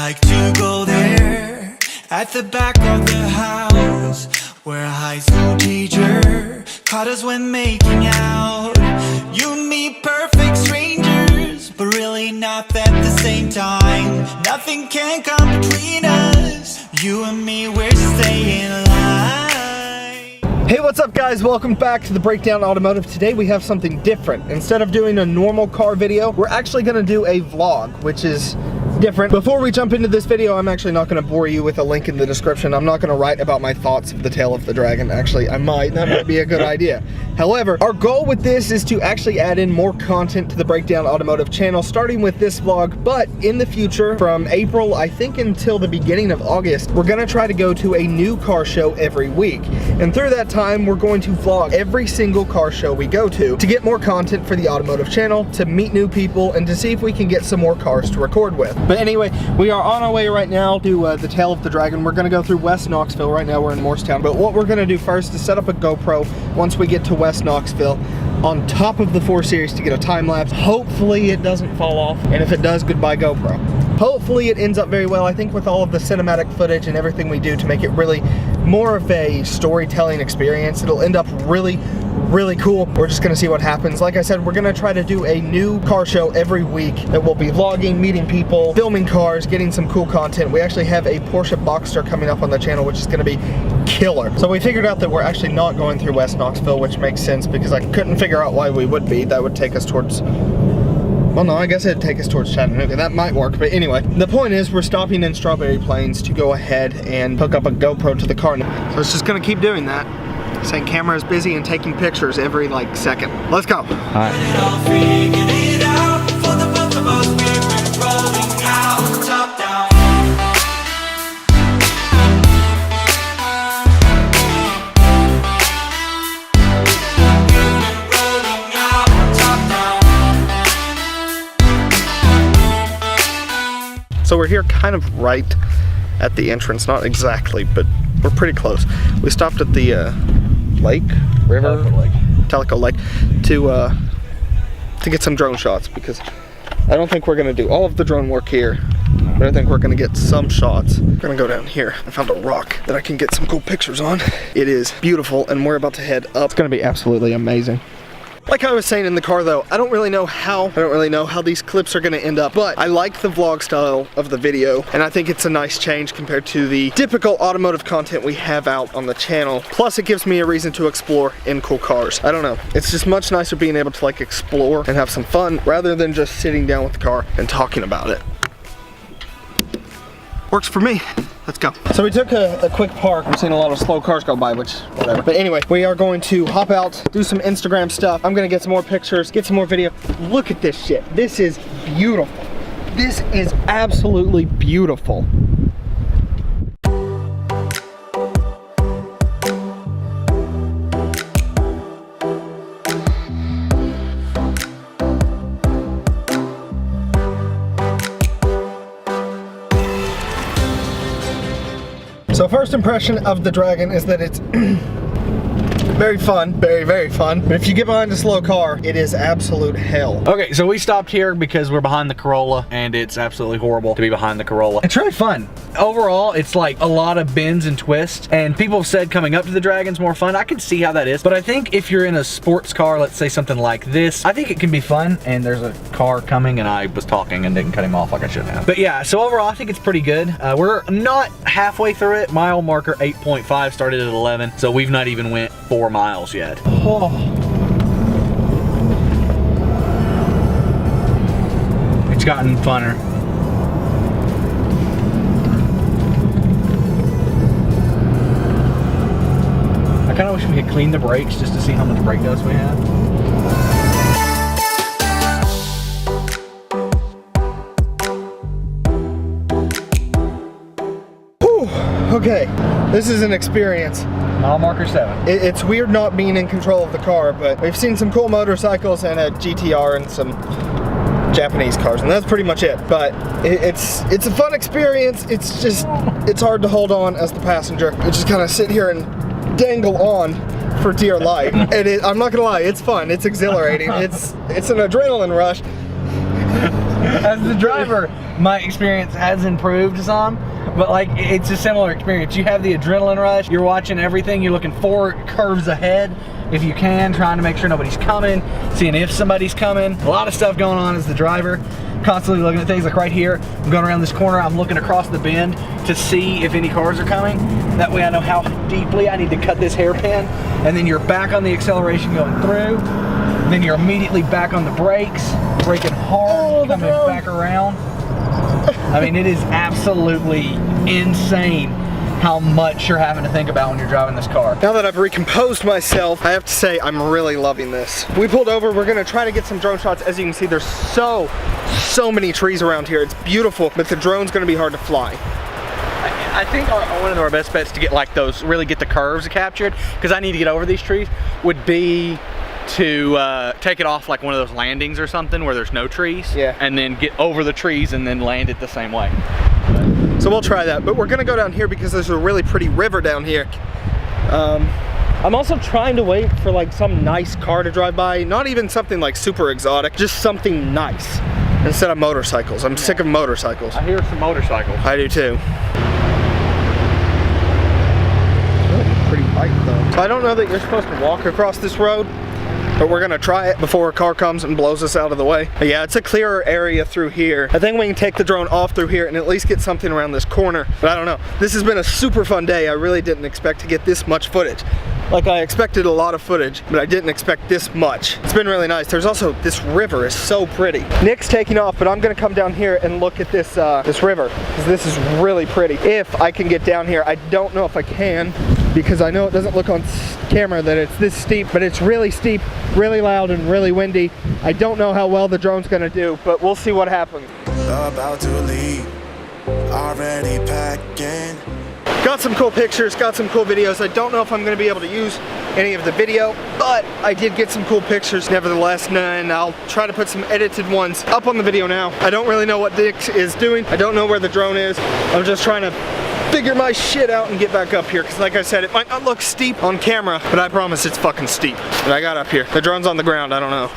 like to go there, at the back of the house, where a high school teacher caught us when making out. You and me, perfect strangers, but really not at the same time. Nothing can come between us. You and me, we're staying alive. Hey, what's up guys? Welcome back to the Breakdown Automotive. Today we have something different. Instead of doing a normal car video, we're actually gonna do a vlog, which is different. Before we jump into this video, I'm actually not gonna bore you with a link in the description. I'm not gonna write about my thoughts of the tail of the dragon. Actually, I might. That might be a good idea. However, our goal with this is to actually add in more content to the Breakdown Automotive channel, starting with this vlog, but in the future, from April, I think until the beginning of August, we're gonna try to go to a new car show every week. And through that time, we're going to vlog every single car show we go to get more content for the automotive channel, to meet new people, and to see if we can get some more cars to record with. But anyway, we are on our way right now to the tail of the dragon. We're gonna go through West Knoxville. Right now we're in Morristown. But what we're gonna do first is set up a GoPro once we get to West Knoxville on top of the 4 Series to get a time lapse. Hopefully it doesn't fall off. And if it does, goodbye GoPro. Hopefully it ends up very well. I think with all of the cinematic footage and everything we do to make it really more of a storytelling experience, it'll end up really cool. We're just gonna see what happens. Like I said, we're gonna try to do a new car show every week that we'll be vlogging, meeting people, filming cars, getting some cool content. We actually have a Porsche Boxster coming up on the channel, which is gonna be killer. So we figured out that we're actually not going through West Knoxville, which makes sense because I couldn't figure out why we would be. That would take us towards, well, no, I guess it'd take us towards Chattanooga. That might work, but anyway. The point is, we're stopping in Strawberry Plains to go ahead and hook up a GoPro to the car. So it's just gonna keep doing that. Saying camera is busy and taking pictures every, like, second. Let's go. All right. So we're here kind of right at the entrance, not exactly, but we're pretty close. We stopped at the Tellico Lake to get some drone shots, because I don't think we're gonna do all of the drone work here, but I think we're gonna get some shots. We're gonna go down here. I found a rock that I can get some cool pictures on. It is beautiful, and we're about to head up. It's gonna be absolutely amazing. Like I was saying in the car though, I don't really know how these clips are gonna end up, but I like the vlog style of the video, and I think it's a nice change compared to the typical automotive content we have out on the channel. Plus it gives me a reason to explore in cool cars. I don't know, it's just much nicer being able to like explore and have some fun rather than just sitting down with the car and talking about it. Works for me. Let's go. So we took a quick park. We're seeing a lot of slow cars go by, which, whatever. But anyway, we are going to hop out, do some Instagram stuff. I'm gonna get some more pictures, get some more video. Look at this shit. This is beautiful. This is absolutely beautiful. So first impression of the Dragon is that it's very fun, very fun. But if you get behind a slow car, it is absolute hell. Okay, so we stopped here because we're behind the Corolla, and it's absolutely horrible to be behind the Corolla. It's really fun. Overall, it's like a lot of bends and twists, and people have said coming up to the Dragon's more fun. I can see how that is, but I think if you're in a sports car, let's say something like this, I think it can be fun. And there's a car coming, and I was talking and didn't cut him off like I should have. But yeah, so overall, I think it's pretty good. We're not halfway through it. Mile marker 8.5 started at 11, so we've not even went 4 miles yet. Oh. It's gotten funner. I kind of wish we could clean the brakes just to see how much brake dust we have. Whew. Okay, this is an experience. Mile marker 7. It's weird not being in control of the car, but we've seen some cool motorcycles and a GTR and some Japanese cars, and that's pretty much it. But it's a fun experience. It's just, it's hard to hold on as the passenger. You just kind of sit here and dangle on for dear life. And I'm not gonna lie, it's fun, it's exhilarating, it's an adrenaline rush. As the driver, my experience has improved some, but like it's a similar experience. You have the adrenaline rush, you're watching everything, you're looking 4 curves ahead if you can, trying to make sure nobody's coming, seeing if somebody's coming. A lot of stuff going on as the driver, constantly looking at things. Like right here, I'm going around this corner, I'm looking across the bend to see if any cars are coming. That way I know how deeply I need to cut this hairpin, and then you're back on the acceleration going through. Then you're immediately back on the brakes, braking hard, coming back around. I mean, it is absolutely insane how much you're having to think about when you're driving this car. Now that I've recomposed myself, I have to say I'm really loving this. We pulled over, we're gonna try to get some drone shots. As you can see, there's so many trees around here. It's beautiful, but the drone's gonna be hard to fly. I think one of our best bets to get like those, really get the curves captured, because I need to get over these trees, would be to take it off like one of those landings or something where there's no trees. Yeah. And then get over the trees and then land it the same way. So we'll try that, but we're gonna go down here because there's a really pretty river down here. I'm also trying to wait for like some nice car to drive by, not even something like super exotic, just something nice instead of motorcycles. I'm sick of motorcycles. I hear some motorcycles. I do too. Pretty light though. I don't know that you're supposed to walk across this road, but we're gonna try it before a car comes and blows us out of the way. But yeah, it's a clearer area through here. I think we can take the drone off through here and at least get something around this corner. But I don't know. This has been a super fun day. I really didn't expect to get this much footage. Like, I expected a lot of footage, but I didn't expect this much. It's been really nice. There's also, this river is so pretty. Nick's taking off, but I'm gonna come down here and look at this this river, because this is really pretty. If I can get down here, I don't know if I can, because I know it doesn't look on camera that it's this steep, but it's really steep, really loud, and really windy. I don't know how well the drone's gonna do, but we'll see what happens. About to leave, already packing. Got some cool pictures, got some cool videos. I don't know if I'm gonna be able to use any of the video, but I did get some cool pictures nevertheless, and I'll try to put some edited ones up on the video now. I don't really know what Nick is doing. I don't know where the drone is. I'm just trying to figure my shit out and get back up here, because like I said, it might not look steep on camera, but I promise it's fucking steep. But I got up here. The drone's on the ground, I don't know.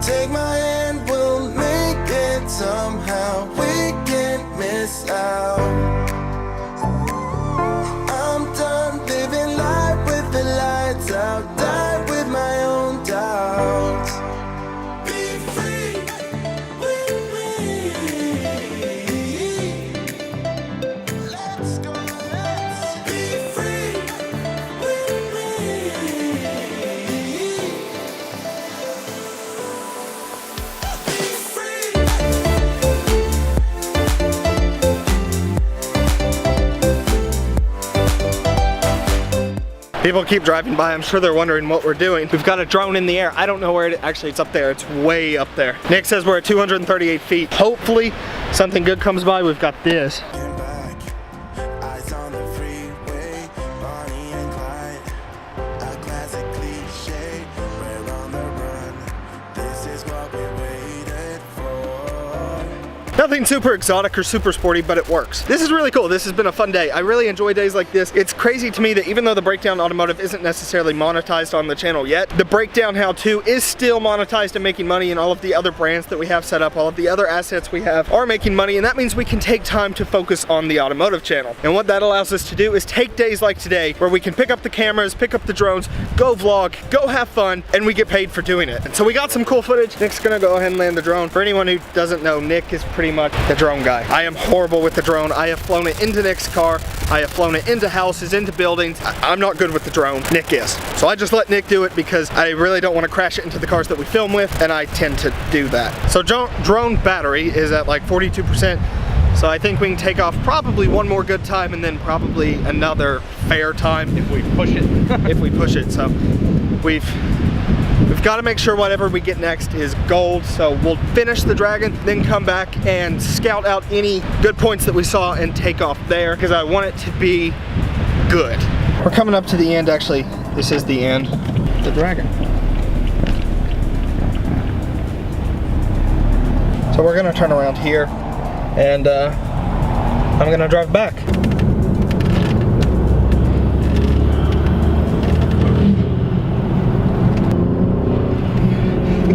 Take my hand, we'll make it somehow. We can't miss out. I'm done living life with the lights out. Die with my own doubts. Be free with me. Let's go, let's be free with me. People keep driving by. I'm sure they're wondering what we're doing. We've got a drone in the air. I don't know where it actually, it's up there. It's way up there. Nick says we're at 238 feet. Hopefully something good comes by. We've got this. Eyes on the freeway, Bonnie and Clyde. A classic cliche, we're on the run. This is what we waited for. Nothing super exotic or super sporty, but it works. This is really cool. This has been a fun day. I really enjoy days like this. It's crazy to me that even though the Breakdown Automotive isn't necessarily monetized on the channel yet, the Breakdown How-To is still monetized and making money, and all of the other brands that we have set up, all of the other assets we have are making money, and that means we can take time to focus on the automotive channel. And what that allows us to do is take days like today where we can pick up the cameras, pick up the drones, go vlog, go have fun, and we get paid for doing it. And so we got some cool footage. Nick's gonna go ahead and land the drone. For anyone who doesn't know, Nick is pretty much the drone guy. I am horrible with the drone. I have flown it into Nick's car. I have flown it into houses, into buildings. I'm not good with the drone. Nick is. So I just let Nick do it because I really don't want to crash it into the cars that we film with, and I tend to do that. So drone battery is at like 42%. So I think we can take off probably one more good time and then probably another fair time if we push it. If we push it. So we've got to make sure whatever we get next is gold. So we'll finish the Dragon, then come back and scout out any good points that we saw and take off there, because I want it to be good. We're coming up to the end. Actually, this is the end of the Dragon. So we're gonna turn around here, and I'm gonna drive back.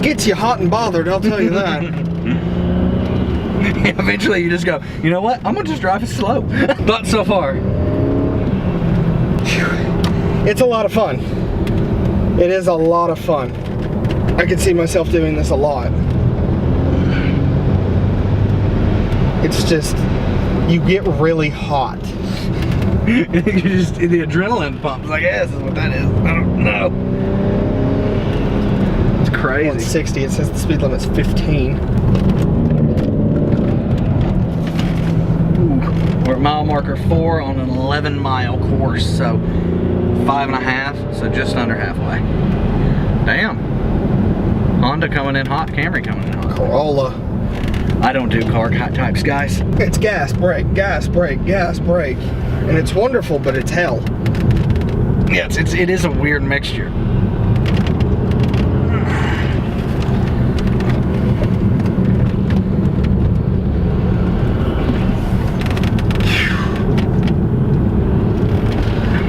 It gets you hot and bothered, I'll tell you that. Eventually you just go, you know what? I'm gonna just drive it slow. But so far. It's a lot of fun. It is a lot of fun. I can see myself doing this a lot. It's just, you get really hot. You just, the adrenaline pumps, I guess is what that is. I don't know. It's crazy. 160, it says the speed limit's 15. Ooh. We're at mile marker 4 on an 11-mile course, so 5.5, so just under halfway. Damn. Honda coming in hot, Camry coming in hot. Corolla. I don't do car types, guys. It's gas, brake, gas, brake, gas, brake. And it's wonderful, but it's hell. Yeah, it is a weird mixture.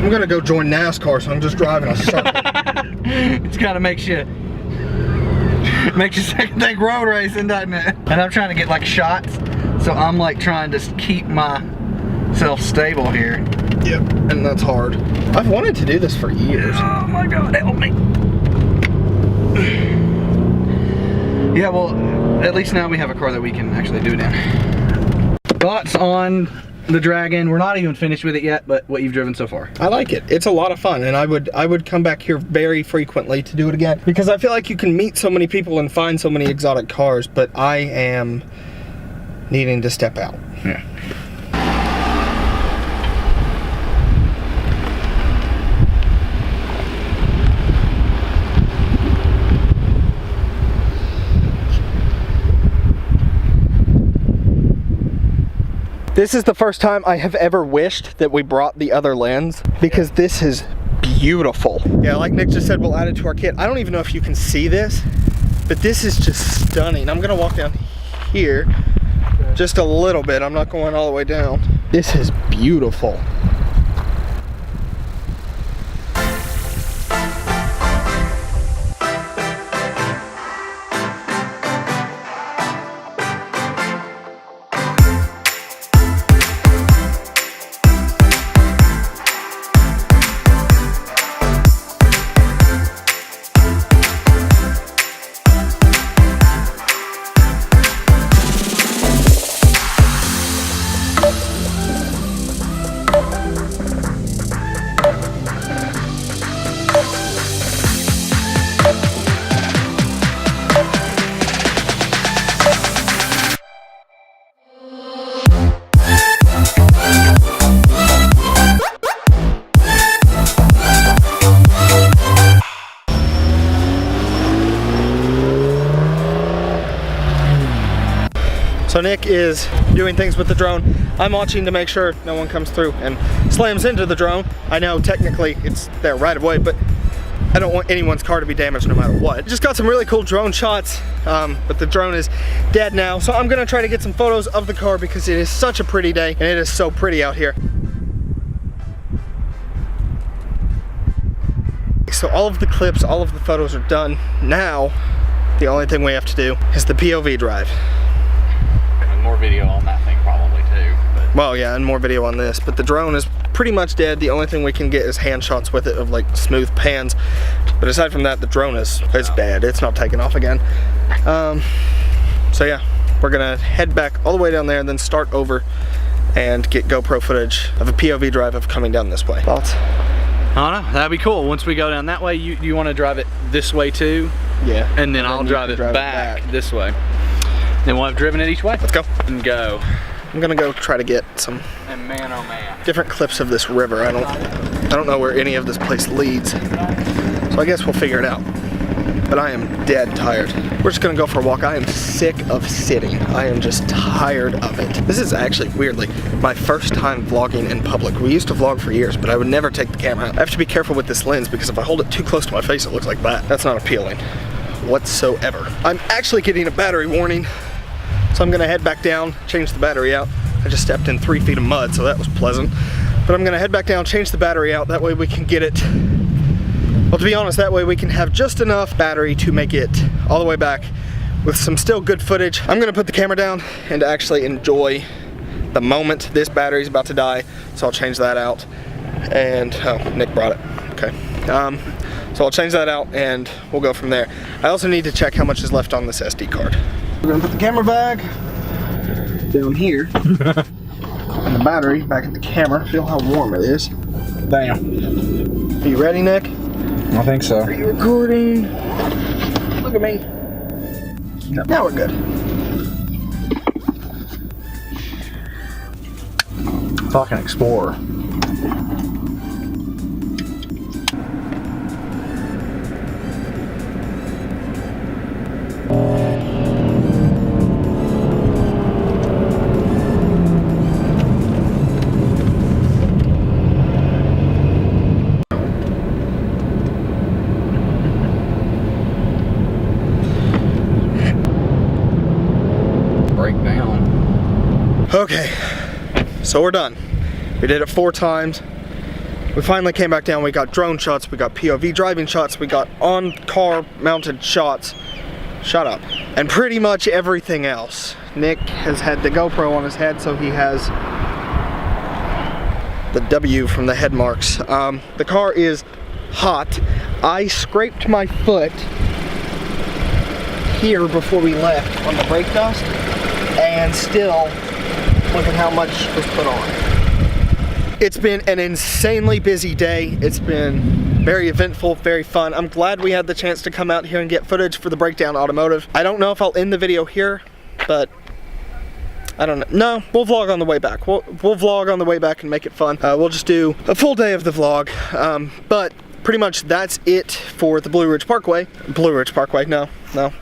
I'm gonna go join NASCAR, so I'm just driving a circle. It's kind of makes you second think road racing, doesn't it? And I'm trying to get like shots, so I'm like trying to keep myself stable here. Yep, and that's hard. I've wanted to do this for years. Oh my God, help me. Yeah, well, at least now we have a car that we can actually do it in. Thoughts on the Dragon? We're not even finished with it yet, but what you've driven so far. I like it. It's a lot of fun, and I would come back here very frequently to do it again, because I feel like you can meet so many people and find so many exotic cars, but I am needing to step out. Yeah. This is the first time I have ever wished that we brought the other lens, because this is beautiful. Yeah, like Nick just said, we'll add it to our kit. I don't even know if you can see this, but this is just stunning. I'm gonna walk down here just a little bit. I'm not going all the way down. This is beautiful. So Nick is doing things with the drone. I'm watching to make sure no one comes through and slams into the drone. I know technically it's there right away, but I don't want anyone's car to be damaged no matter what. Just got some really cool drone shots, but the drone is dead now. So I'm gonna try to get some photos of the car because it is such a pretty day and it is so pretty out here. So all of the clips, all of the photos are done. Now, the only thing we have to do is the POV drive. More video on that thing probably too. But. Well, yeah, and more video on this, but the drone is pretty much dead. The only thing we can get is hand shots with it of like smooth pans. But aside from that, the drone is dead. It's not taking off again. So yeah, we're gonna head back all the way down there and then start over and get GoPro footage of a POV drive of coming down this way. Thoughts? I don't know, that'd be cool. Once we go down that way, you want to drive it this way too? Yeah. And then I'll drive it back this way. Then we'll have driven it each way. Let's go. And go. I'm gonna go try to get some And man, oh man. different clips of this river. I don't know where any of this place leads. So I guess we'll figure it out. But I am dead tired. We're just gonna go for a walk. I am sick of sitting. I am just tired of it. This is actually, weirdly, my first time vlogging in public. We used to vlog for years, but I would never take the camera out. I have to be careful with this lens because if I hold it too close to my face, it looks like that. That's not appealing whatsoever. I'm actually getting a battery warning. So I'm gonna head back down, change the battery out. I just stepped in 3 feet of mud, so that was pleasant. But I'm gonna head back down, change the battery out. That way we can get it Well, to be honest, that way we can have just enough battery to make it all the way back with some still good footage. I'm gonna put the camera down and actually enjoy the moment. This battery's about to die, so I'll change that out. And, oh, Nick brought it, okay. So I'll change that out and we'll go from there. I also need to check how much is left on this SD card. We're gonna put the camera back down here. And the battery back at the camera. Feel how warm it is. Damn. Are you ready, Nick? I think so. Are you recording? Look at me. Now we're good. Fucking Explorer. Okay, so we're done. We did it 4 times. We finally came back down. We got drone shots, we got POV driving shots, we got on-car mounted shots. Shut up. And pretty much everything else. Nick has had the GoPro on his head, so he has the W from the head marks. The car is hot. I scraped my foot here before we left on the brake dust, and still, look at how much was put on. It's been an insanely busy day. It's been very eventful, very fun. I'm glad we had the chance to come out here and get footage for the Breakdown Automotive. I don't know if I'll end the video here, but I don't know. No, we'll vlog on the way back. We'll vlog on the way back and make it fun. We'll just do a full day of the vlog. But pretty much that's it for the Blue Ridge Parkway. Blue Ridge Parkway, no,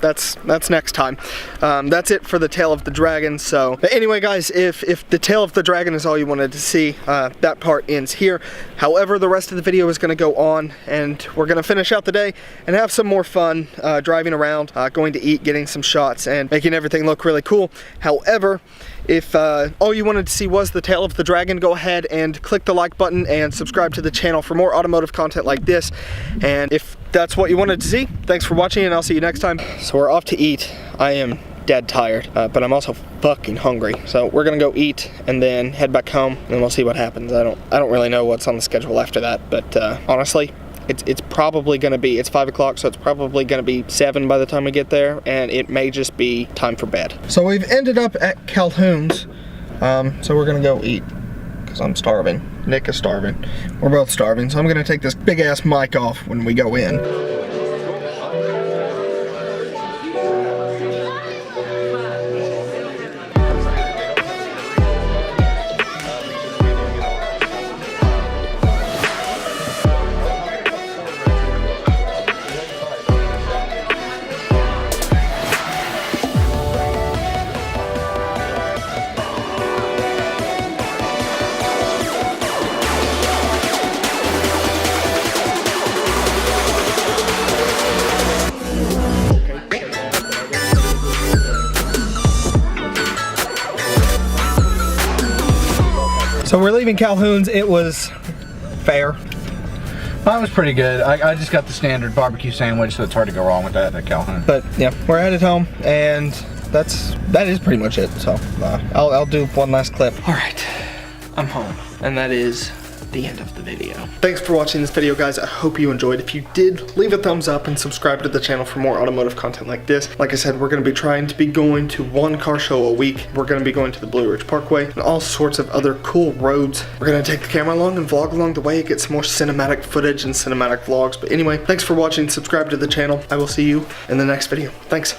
that's next time. That's it for the Tail of the Dragon. So, but anyway, guys, if the Tail of the Dragon is all you wanted to see, that part ends here. However, the rest of the video is going to go on, and we're going to finish out the day and have some more fun driving around, going to eat, getting some shots, and making everything look really cool. However, if all you wanted to see was the Tail of the Dragon, go ahead and click the like button and subscribe to the channel for more automotive content like this. And if that's what you wanted to see, thanks for watching, and I'll see you next time. So we're off to eat. I am dead tired, but I'm also fucking hungry. So we're gonna go eat and then head back home, and we'll see what happens. I don't really know what's on the schedule after that, but honestly, it's probably gonna be, it's 5 o'clock, so it's probably gonna be 7 by the time we get there, and it may just be time for bed. So we've ended up at Calhoun's, so we're gonna go eat, because I'm starving. Nick is starving. We're both starving, so I'm gonna take this big ass mic off when we go in. So we're leaving Calhoun's. It was fair. That was pretty good. I just got the standard barbecue sandwich, so it's hard to go wrong with that at Calhoun. But yeah, we're headed home, and that is pretty much it. So I'll do one last clip. All right, I'm home, and that is the end of the video. Thanks for watching this video, guys. I hope you enjoyed. If you did, leave a thumbs up and subscribe to the channel for more automotive content like this. Like I said, we're going to be trying to be going to 1 car show a week. We're going to be going to the Blue Ridge Parkway and all sorts of other cool roads. We're going to take the camera along and vlog along the way, get some more cinematic footage and cinematic vlogs. But anyway, thanks for watching. Subscribe to the channel. I will see you in the next video. Thanks.